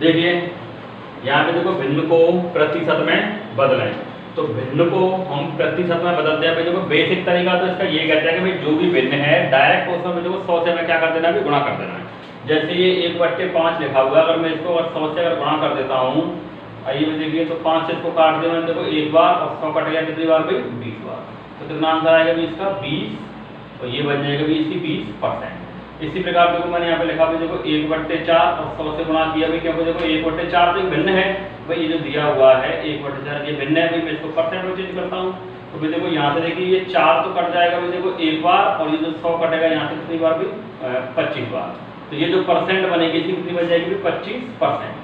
देखिए यहाँ पे देखो भिन्न को प्रतिशत में बदलें, तो भिन्न को हम प्रतिशत में बदलते हैं। भाई देखो बेसिक तरीका तो इसका ये कहता है कि भाई जो भी भिन्न है डायरेक्ट उसमें देखो 100 से हमें क्या कर देना है, गुणा कर देना है। जैसे ये 1/5 लिखा हुआ है, अगर मैं इसको 100 से अगर गुणा कर देता हूँ, आइए मैं देखिए, तो 5 से इसको काट दिया मैंने देखो एक बार, और 100 कट गया कितनी बार भाई, 20 बार। तो कितना आंसर आएगा भाई इसका 20, तो ये बन जाएगा भाई इसकी 20%। इसी प्रकार देखो मैंने यहाँ पे लिखा भी देखो 1/4 और 100 से गुणा किया भी, क्योंकि देखो 1/4 तो भिन्न है भाई, ये जो दिया हुआ है 1/4 ये भिन्न है भाई, मैं इसको परसेंट में चेंज करता हूँ। तो भाई देखो यहाँ से देखिए ये 4 तो कट जाएगा भाई देखो एक बार, और ये जो 100 कटेगा यहाँ से कितनी बार भी, 25 बार। तो ये जो परसेंट बनेगी इसकी कितनी बन जाएगी 25%।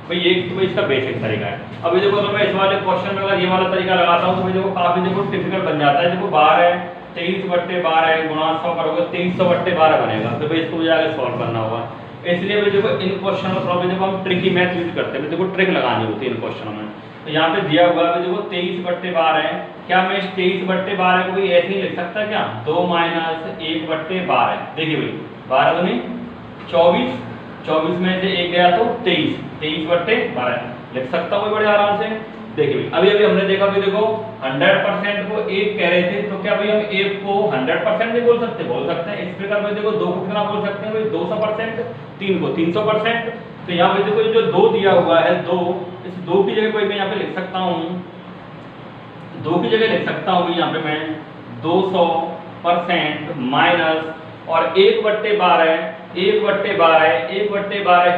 भाई ये तो इसका बेसिक तरीका है। अभी देखो अगर मैं इस वाले क्वेश्चन में अगर ये वाला तरीका लगाता हूँ तो भाई देखो काफी देखो डिफिकल्ट बन जाता है। देखो 12 है, 23/12 गुणा 100 करोगे 2300/12 बनेगा, तो भाई इसको मुझे आगे सॉल्व करना होगा। इसलिए भाई देखो इन क्वेश्चन में थोड़ा देखो हम ट्रिकी मैथ यूज करते हैं, देखो ट्रिक लगानी होती है इन क्वेश्चनों में। तो यहाँ पे दिया हुआ है देखो 23/12 है, क्या मैं इस 23/12 को भी ऐसे ही लिख सकता क्या, 2 - 1/12। देखिए भाई 12 दूनी 24, 24 में से एक गया तो 23, 23/12 लिख सकता हूँ बड़े आराम से। देखिए अभी अभी हमने देखा भी देखो 100% को 1 कह रहे थे, तो क्या भाई हम 1 को 100% भी बोल सकते हैं। इस प्रकार में देखो 2 को कितना बोल सकते हैं भाई 200%, 3 को 300%। तो यहाँ पे देखो ये जो 2 दिया हुआ है 2, इस 2 की जगह कोई मैं यहाँ पे लिख सकता हूँ, 2 की जगह लिख सकता हूँ यहाँ पे मैं 200% माइनस, और 1/12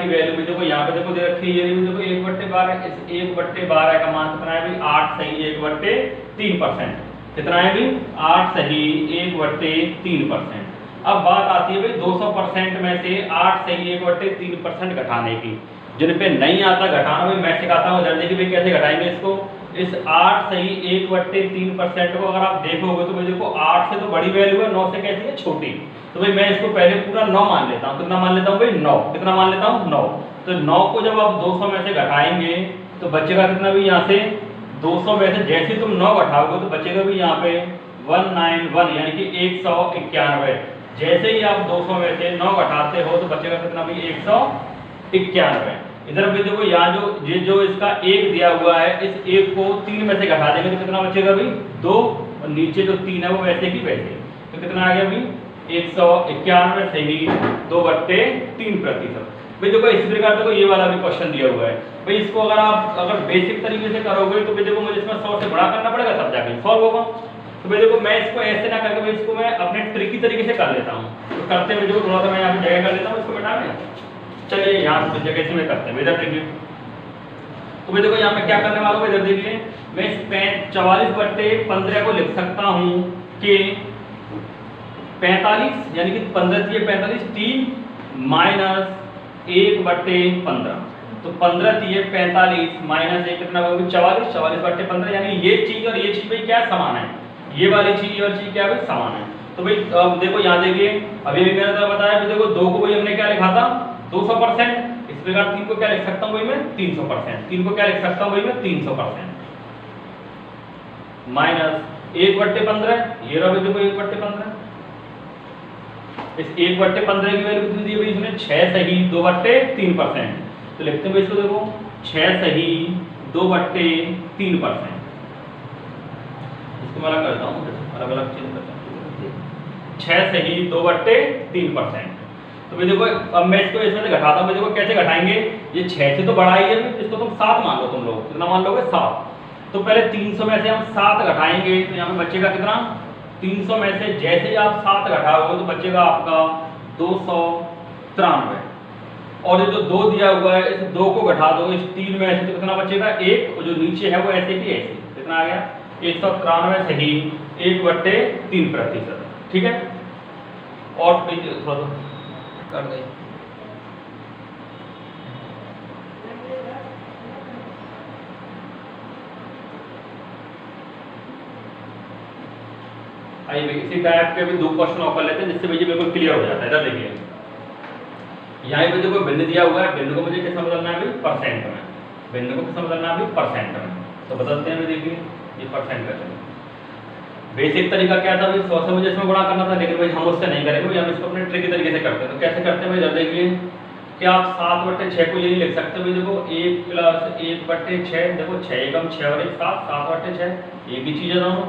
की वैल्यू भी देखो यहाँ पे देखो दे रखी है, ये भी देखो 1/12, इस 1/12 का मान कितना है भाई 8 सही 1/3%। कितना है भाई 8 सही 1/3%। अब बात आती है भाई 200% में से 8 सही 1/3% घटाने की। जिन पे नहीं आता घटाना भाई मैं सिखाता हूँ जल्दी कि भाई कैसे घटाएंगे इसको। इस 8 सही 1/3% को अगर आप देखोगे तो भाई देखो 8 से तो बड़ी वैल्यू है, 9 से कैसी है छोटी। तो भाई मैं इसको पहले पूरा 9 मान लेता हूँ। कितना मान लेता हूँ भाई 9, कितना मान लेता हूँ 9। तो 9 को जब आप 200 में से घटाएंगे तो बचेगा कितना भी यहाँ से 200 में से जैसे तुम 9 घटाओगे तो बचेगा भी यहाँ पे 191 यानी कि 191। जैसे ही आप 200 में से 9 घटाते हो तो बचेगा कितना भी 191। इधर भी देखो यहाँ जो इसका 1 दिया हुआ है, इस 1 को 3 में से घटा देंगे तो कितना बचेगा भाई 2, और नीचे जो 3 है वो वैसे की वैसे। तो कितना आ गया भाई 191 सही 2/3%। भाई देखो इस प्रकार देखो ये वाला भी क्वेश्चन दिया हुआ है भाई, इसको अगर बेसिक तरीके से करोगे तो भाई देखो मुझे इसमें 100 से बड़ा करना पड़ेगा तब जाके सॉल्व होगा। तो भाई देखो मैं इसको ऐसे ना करके भाई इसको मैं अपने ट्रिकी तरीके से कर लेता हूँ। तो करते हुए देखो थोड़ा सा मैं यहाँ पे जगह कर लेता हूँ इसको मिटाने। चलिए यहाँ पे जगह से मैं करते हैं, इधर देखिए। तो भाई देखो यहाँ पे क्या करने वाला हूँ, इधर देखिए मैं इस 44/15 को लिख सकता हूँ कि 45 यानी कि 15 × 45 3 माइनस 1/15। तो 15 × 45 माइनस 1 कितना होगा 44, 44/15 यानी ये चीज और ये चीज भाई क्या समान है, ये वाली चीज और चीज क्या भाई समान है। तो भाई अब देखो यहाँ देखिए अभी भी मैंने बताया देखो 2 को भाई हमने क्या लिखा था 200%, इस प्रकार 3 को क्या लिख सकता हूँ भाई मैं 300%, 3 को क्या लिख सकता हूँ भाई मैं 300% माइनस 1/15, ये रहा भाई देखो 1/15। इस 1/15 की वैल्यू कितनी दी है भाई इसमें 6 सही 2/3%। तो लिखते हैं इसको देखो 6 सही 2/3%। इसको मैं अलग करता हूँ, अलग अलग चीज करता हूँ, 6 सही 2/3%। तो भाई देखो अब मैं इसको इसमें से घटाता हूँ, देखो कैसे घटाएंगे, ये 6 से तो बड़ा ही है, इसको तुम 7 मान लो, तुम लोग कितना मान लोगे 7। तो पहले 300 में से हम 7 घटाएंगे तो यहाँ पे बचेगा कितना 300 में से जैसे ही आप 7 घटाओगे तो बचेगा आपका 293। और ये जो 2 दिया हुआ है इस 2 को घटा दो इस 3 में से तो कितना बचेगा 1, और जो नीचे है वो ऐसे की ऐसे कितना आ गया 193 सही 1/3%। ठीक है, और थोड़ा सा कर गई। आइए इसी टाइप के भी 2 क्वेश्चन और कर लेते हैं जिससे मुझे बिल्कुल क्लियर हो जाता है। इधर देखिए यहाँ पे देखो भिन्न दिया हुआ है, भिन्न को मुझे किसमें बदलना है भाई परसेंट में, भिन्न को किसमें बदलना है भाई परसेंट में। तो बदलते हैं, देखिए ये परसेंट का चलो बेसिक तरीका क्या था भाई 100 से मुझे इसमें गुणा करना था, लेकिन भाई हम उससे नहीं करेंगे भाई, हम इसको अपने ट्रिकी तरीके से करते हैं। तो कैसे करते हैं भाई, जब देखिए क्या आप 7/6 को ये नहीं लिख सकते भाई? देखो 1 + 1/6, देखो 6 एकम 6 और 1 7, 7/6 एक ही चीज़ है दोनों।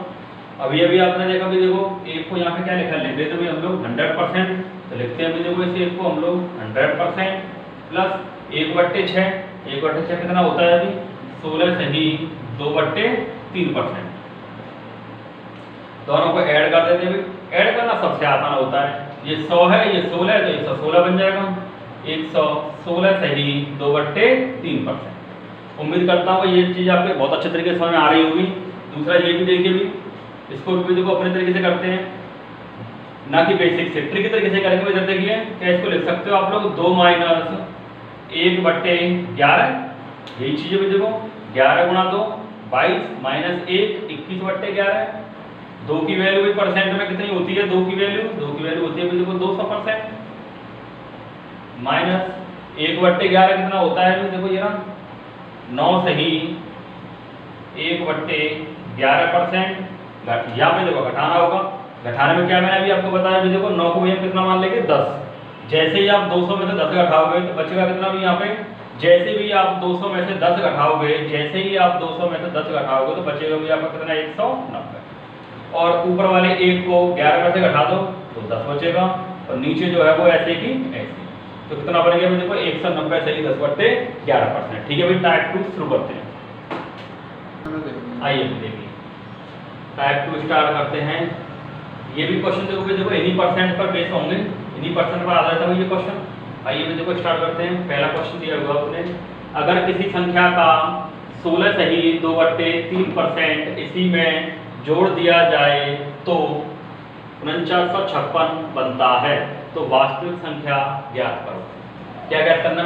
अभी अभी आपने देखा भी, देखो एक को यहाँ पे क्या लिखा, लिख देते हम लोग 100%, तो लिखते हैं भी देखो इस एक को हम लोग 100% प्लस 1/6, 1/6 कितना होता है अभी 16 सही 2/3%। दोनों को ऐड कर देते हैं भाई। ऐड करना सबसे आसान होता है, ये 100 है ये 16 है तो 116 बन जाएगा, 116 सही 2/3%। उम्मीद करता हूँ ये चीज़ आपके बहुत अच्छे तरीके से समझ में आ रही होगी। दूसरा ये भी देखिए भी, इसको भी देखो अपने तरीके से करते हैं, ना कि बेसिक से ट्रिक तरीके से करेंगे। इधर देखिए क्या इसको लिख सकते हो आप लोग 2 - 1/11, यही चीज़ भी देखो 11 × 2 22 - 1 21/11। 2 की वैल्यू भी परसेंट में कितनी होती है? 2 की वैल्यू होती है भी देखो 200%, माइनस 1/11 कितना होता है भी देखो ये ना 9 सही 1/11%। यहाँ पे देखो घटाना होगा, घटाने में क्या मैंने अभी आपको बताया भी देखो 9 को भी हम कितना मान लेंगे 10। जैसे ही आप 200 में से 10 घटाओगे तो बचेगा कितना भी यहाँ पे, जैसे भी आप 200 में से 10 घटाओगे, जैसे ही आप 200 में से 10 घटाओगे तो बचेगा भी आपका कितना 190। और ऊपर वाले एक को 11 में से घटा दो तो 10 बचेगा, और नीचे जो है वो ऐसे की ऐसे, तो कितना बन गया देखो 190 सही 10/11%। ठीक है भाई, टाइप 2 शुरू करते हैं। आइए देखिए टाइप 2 स्टार्ट करते हैं। ये भी क्वेश्चन देखो इन्हीं परसेंट पर बेस होंगे, इन्हीं परसेंट पर आधारित है ये क्वेश्चन। आइए भी देखो स्टार्ट करते हैं। पहला क्वेश्चन दिया हुआ आपने, अगर किसी संख्या का 16 सही 2/3% इसी में जोड़ दिया जाए तो 4956 बनता है, तो वास्तविक संख्या ज्ञात करो। क्या ज्ञात करना?